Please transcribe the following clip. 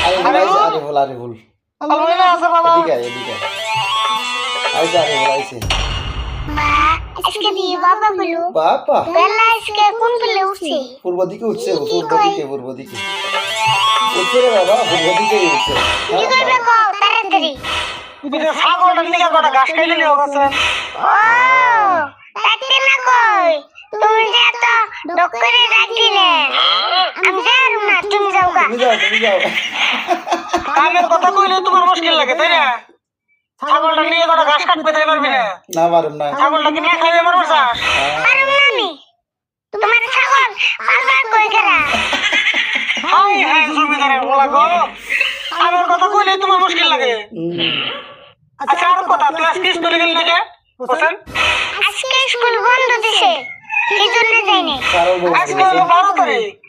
আরে ভুল এদিকে এদিকে আইসে আরে ভুল আইসে আজকে দিয়ে বাবা বলো বাবা বেলা আজকে কোন বেলা উঠছে পূর্ব দিকে উঠছে পূর্ব দিকে উঠছে রে বাবা পূর্ব দিকে উঠছে কি করবে কও তাড়াতাড়ি এটা ছাগলটা নিয়ে কটা ঘাস খাইলে নিয়ে গেছে ও তাতে না কই তুমি যে এত ডক্টরে ডাক দিলে আমি যাই না তুমি যাও গা তুমি যাও কামের কথা কইলে তোমার মুশকিল লাগে তাই না ছাগলটা নিয়ে কটা ঘাস কাটবে তাই পারবি না না পারুম না ছাগলটাকে নিয়ে খাইবে পারবো না পারুম না আমি তোমার ছাগল পালবার কই গেরা হাই হাই জমিদারের বলা গো কামের কথা কইলে তোমার মুশকিল লাগে আচ্ছা আর কথা তুই আজকে স্কুলে গেলি না হোসেন আজকে স্কুল বন্ধ দিছে এই জন্য যাইনি কারণ আজকে 12 তারিখ